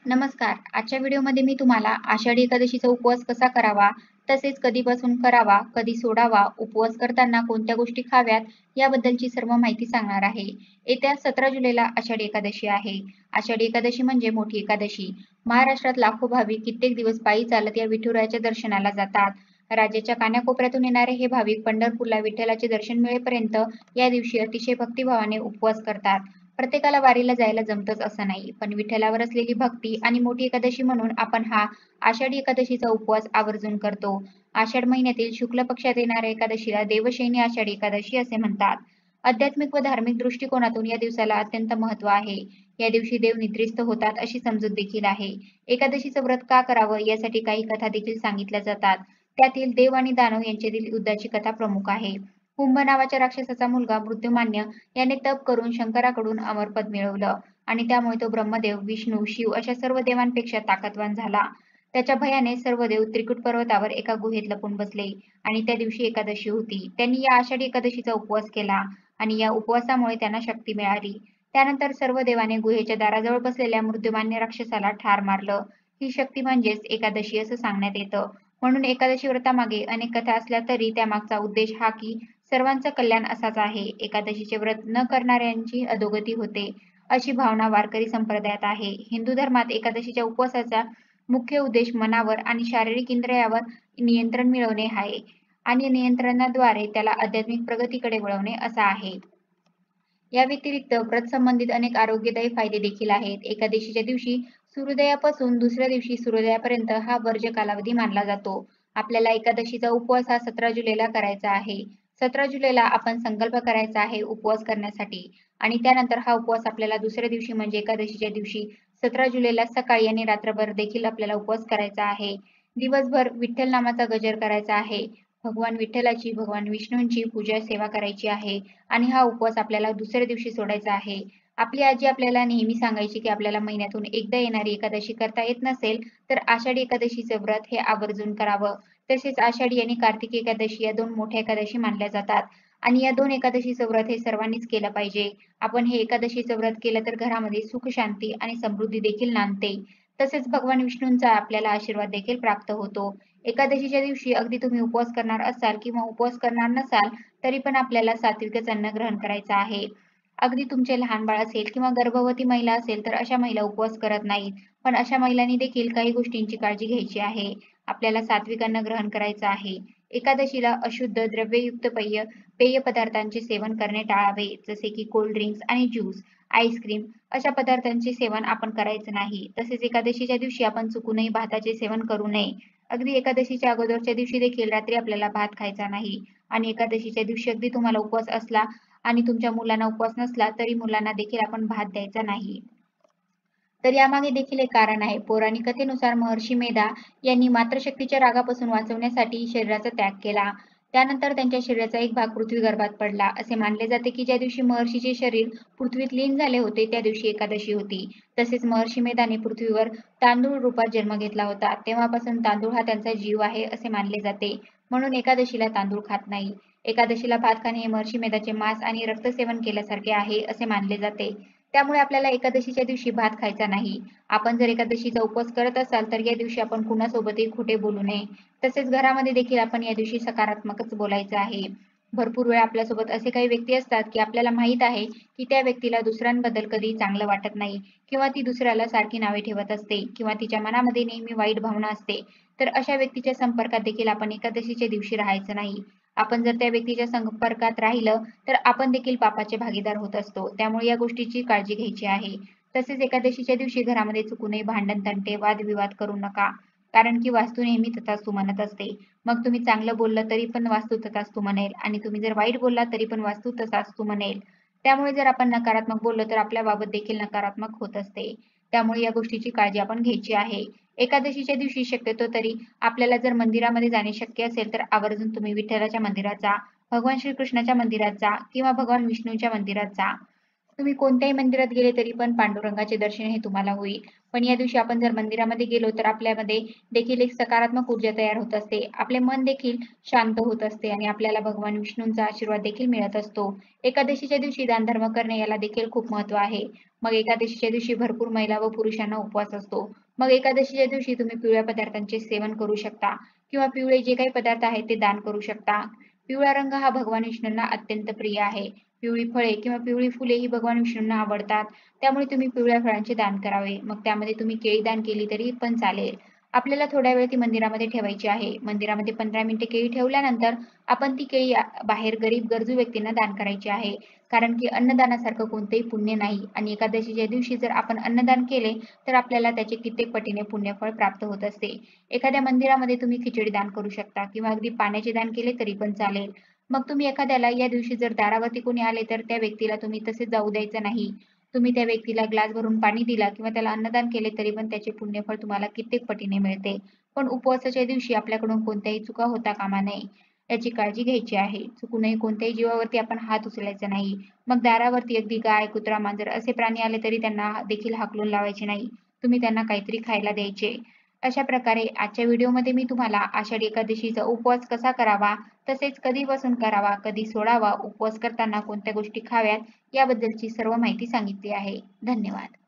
नमस्कार. आजच्या व्हिडिओमध्ये मी तुम्हाला आषाढी एकादशीचा उपवास कसा करावा, तसेच कधीपासून करावा, कधी सोडावा, उपवास करताना कोणत्या गोष्टी खाव्यात, याबद्दलची सर्व माहिती सांगणार आहे. येत्या 17 जुलैला आषाढी एकादशी आहे. आषाढी एकादशी म्हणजे मोठी एकादशी. महाराष्ट्रात लाखो भाविक कित्येक दिवस पायी चालत या विठुरायाच्या दर्शनाला जातात. राज्याच्या कानाकोपऱ्यातून येणारे हे भाविक पंढरपूरला विठ्ठलाचे दर्शन मिळेपर्यंत या दिवशी अतिशय भक्तिभावाने उपवास करतात. प्रत्येकाला वारीला जायला जमतच असं नाही, पण विठ्ठलावर असलेली भक्ती आणि मोठी एकादशी म्हणून आपण हा आषाढी एकादशीचा उपवास आवर्जून करतो. आषाढ महिन्यातील शुक्ल पक्षात येणाऱ्या एकादशीला देवशयनी आषाढी एकादशी असे म्हणतात. आध्यात्मिक व धार्मिक दृष्टिकोनातून या दिवसाला अत्यंत महत्त्व आहे. या दिवशी देव निद्रिस्त होतात अशी समजूत देखील आहे. एकादशीचं व्रत का करावं यासाठी काही कथा देखील सांगितल्या जातात. त्यातील देव आणि दानव यांच्यातील युद्धाची कथा प्रमुख आहे. कुंभ नावाच्या राक्षसाचा मुलगा मृत्युमान्य याने तप करून शंकराकडून अमरपद मिळवलं आणि त्यामुळे तो ब्रह्मदेव, विष्णू, शिव अशा सर्व देवांपेक्षा ताकदवान झाला. त्याच्या भयाने सर्व देव त्रिकूट पर्वतावर एका गुहेत लपून बसले आणि त्या दिवशी एकादशी होती. त्यांनी या आषाढी एकादशीचा उपवास केला आणि या उपवासामुळे त्यांना शक्ती मिळाली. त्यानंतर सर्व देवाने गुहेच्या दाराजवळ बसलेल्या मृत्युमान्य राक्षसाला ठार मारलं. ही शक्ती म्हणजेच एकादशी असं सांगण्यात येतं. म्हणून एकादशी व्रतामागे अनेक कथा असल्या तरी त्यामागचा उद्देश हा की सर्वांचं कल्याण असाच आहे. एकादशीचे व्रत न करणाऱ्यांची अधोगती होते, अशी भावना वारकरी संप्रदायात आहे. हिंदू धर्मात एकादशीच्या उपवासाचा मुख्य उद्देश मनावर आणि शारीरिक इंद्रियावर नियंत्रण मिळवणे आहे आणि नियंत्रणाद्वारे त्याला आध्यात्मिक प्रगतीकडे वळवणे असा आहे. या व्यतिरिक्त व्रत संबंधित अनेक आरोग्यदायी फायदे देखील आहेत. एकादशीच्या दिवशी सूर्योदयापासून दुसऱ्या दिवशी सूर्योदयापर्यंत हा वर्ज्य कालावधी मानला जातो. आपल्याला एकादशीचा उपवास हा 17 जुलैला करायचा आहे. 17 जुलैला आपण संकल्प करायचा आहे उपवास करण्यासाठी आणि त्यानंतर हा उपवास आपल्याला दुसऱ्या दिवशी म्हणजे एकादशीच्या दिवशी 17 जुलैला सकाळी आणि रात्रभर देखील आपल्याला उपवास करायचा आहे. दिवसभर विठ्ठल नामाचा गजर करायचा आहे. भगवान विठ्ठलाची, भगवान विष्णूंची पूजा सेवा करायची आहे आणि हा उपवास आपल्याला दुसऱ्या दिवशी सोडायचा आहे. आपली आजी आपल्याला नेहमी सांगायची की आपल्याला महिन्यातून एकदा येणारी एकादशी करता येत नसेल, तर आषाढी एकादशीचं व्रत हे आवर्जून करावं. तसेच आषाढी आणि कार्तिकी एकादशी या 2 मोठ्या एकादशी मानल्या जातात आणि या 2 एकादशीचं व्रत हे सर्वांनीच केलं पाहिजे. आपण हे एकादशीचं व्रत केलं तर घरामध्ये सुख, शांती आणि समृद्धी देखील नांदते. तसेच भगवान विष्णूंचा आपल्याला आशीर्वाद देखील प्राप्त होतो. एकादशीच्या दिवशी अगदी तुम्ही उपवास करणार असाल किंवा उपवास करणार नसाल, तरी पण आपल्याला सात्विकच अन्न ग्रहण करायचं आहे. अगदी तुमचे लहान बाळ असेल किंवा गर्भवती महिला असेल, तर अशा महिला उपवास करत नाहीत. पण अशा महिलांनी देखील काही गोष्टींची काळजी घ्यायची आहे. आपल्याला सात्विक अन्न ग्रहण करायचं आहे. एकादशीला अशुद्ध द्रव्ययुक्त पेय पदार्थांचे सेवन करणे टाळावे, जसे की कोल्ड ड्रिंक्स आणि ज्यूस, आईस्क्रीम अशा पदार्थांचे सेवन आपण करायचं नाही. तसेच एकादशीच्या दिवशी आपण चुकूनही भाताचे सेवन करू नये. अगदी एकादशीच्या अगोदरच्या दिवशी देखील रात्री आपल्याला भात खायचा नाही आणि एकादशीच्या दिवशी अगदी तुम्हाला उपवास असला आणि तुमच्या मुलांना उपवास नसला तरी मुलांना देखील आपण भात द्यायचा नाही. तर यामागे देखील एक कारण आहे. पौराणिक कथेनुसार महर्षी मेधा यांनी मातृशक्तीच्या रागापासून वाचवण्यासाठी शरीराचा त्याग केला. त्यानंतर त्यांच्या शरीराचा एक भाग पृथ्वीगर्भात पडला. असे मानले जाते की ज्या दिवशी महर्षीचे शरीर पृथ्वीत लीन झाले होते त्या दिवशी एकादशी होती. तसेच महर्षी मेधाने पृथ्वीवर तांदूळ रूपात जन्म घेतला होता. तेव्हापासून तांदूळ हा त्यांचा जीव आहे असे मानले जाते. म्हणून एकादशीला तांदूळ खात नाही. एकादशीला भात खाणे हे महर्षी मेधाचे मांस आणि रक्तसेवन केल्यासारखे आहे असे मानले जाते. त्यामुळे आपल्याला एकादशीच्या दिवशी भात खायचा नाही. आपण जर एकादशीचा उपवास करत असाल तर या दिवशी आपण कुणासोबतही खोटे बोलू नये. तसेच घरामध्ये देखील आपण या दिवशी सकारात्मकच बोलायचं आहे. भरपूर वेळा आपल्यासोबत असे काही व्यक्ती असतात की आपल्याला माहीत आहे की त्या व्यक्तीला दुसऱ्यांबद्दल कधी चांगलं वाटत नाही किंवा ती दुसऱ्याला सारखी नावे ठेवत असते किंवा तिच्या मनामध्ये नेहमी वाईट भावना असते. तर अशा व्यक्तीच्या संपर्कात देखील आपण एकादशीच्या दिवशी राहायचं नाही. आपण जर त्या व्यक्तीच्या संपर्कात राहिलं तर आपण देखील पापाचे भागीदार होत असतो. त्यामुळे या गोष्टीची काळजी घ्यायची आहे. तसेच एकादशीच्या दिवशी घरामध्ये चुकूनही भांडण, तंटे, वादविवाद करू नका. कारण की वास्तू नेहमी तथास्तु म्हणत असते. मग तुम्ही चांगलं बोललं तरी पण वास्तू तथास्तु म्हणेल आणि तुम्ही जर वाईट बोललात तरी पण वास्तू तथास्तु म्हणेल. त्यामुळे जर आपण नकारात्मक बोललो तर आपल्या बाबत देखील नकारात्मक होत असते. त्यामुळे या गोष्टीची काळजी आपण घ्यायची आहे. एकादशीच्या दिवशी शक्यतो तरी आपल्याला जर मंदिरामध्ये जाणे शक्य असेल तर आवर्जून तुम्ही विठ्ठलाच्या मंदिरात जा, भगवान श्रीकृष्णाच्या मंदिरात जा किंवा भगवान विष्णूच्या मंदिरात जा. तुम्ही कोणत्याही मंदिरात गेले तरी पण पांडुरंगाचे दर्शन हे तुम्हाला होईल. पण या दिवशी आपण जर मंदिरामध्ये गेलो तर आपल्यामध्ये देखील एक सकारात्मक ऊर्जा तयार होत असते. आपले मन देखील शांत होत असते आणि आपल्याला भगवान विष्णूंचा आशीर्वाद देखील मिळत असतो. एकादशीच्या दिवशी दानधर्म करणे याला देखील खूप महत्त्व आहे. मग एकादशीच्या दिवशी भरपूर महिला व पुरुषांना उपवास असतो. मग एकादशीच्या दिवशी तुम्ही पिवळ्या पदार्थांचे सेवन करू शकता किंवा पिवळे जे काही पदार्थ आहेत ते दान करू शकता. पिवळा रंग हा भगवान विष्णूंना अत्यंत प्रिय आहे. पिवळी फळे किंवा पिवळी फुले ही भगवान विष्णूंना आवडतात. त्यामुळे तुम्ही पिवळ्या फळांचे दान करावे. मग त्यामध्ये तुम्ही केळी दान केली तरी पण चालेल. आपल्याला थोड्या वेळ ती मंदिरामध्ये ठेवायची आहे. मंदिरामध्ये 15 मिनिटे केळी ठेवल्यानंतर आपण ती केळी बाहेर गरीब गरजू व्यक्तींना दान करायची आहे. कारण की अन्नदानासारखं कोणतेही पुण्य नाही आणि एकादशीच्या दिवशी जर आपण अन्नदान केले तर आपल्याला त्याचे कित्येक पटीने पुण्यफळ प्राप्त होत असते. एखाद्या मंदिरामध्ये तुम्ही खिचडी दान करू शकता किंवा अगदी पाण्याचे दान केले तरी पण चालेल. मग तुम्ही एखाद्याला या दिवशी जर दारावरती कोणी आले तर त्या व्यक्तीला तुम्ही तसेच जाऊ द्यायचं नाही. तुम्ही त्या व्यक्तीला ग्लास भरून पाणी दिला किंवा त्याला अन्नदान केले तरी पण त्याचे पुण्यफळ तुम्हाला कित्येक पटीने मिळते. पण उपवासाच्या दिवशी आपल्याकडून कोणत्याही चुका होता कामा नये याची काळजी घ्यायची आहे. चुकूनही कोणत्याही जीवावरती आपण हात उचलायचा नाही. मग दारावरती अगदी गाय, कुत्रा, मांजर असे प्राणी आले तरी त्यांना देखील हाकलून लावायचे नाही. तुम्ही त्यांना काहीतरी खायला द्यायचे. अशा प्रकारे आजच्या व्हिडिओमध्ये मी तुम्हाला आषाढी एकादशीचा उपवास कसा करावा, तसेच कधीपासून करावा, कधी सोडावा, उपवास करताना कोणत्या गोष्टी खाव्यात याबद्दलची सर्व माहिती सांगितली आहे. धन्यवाद.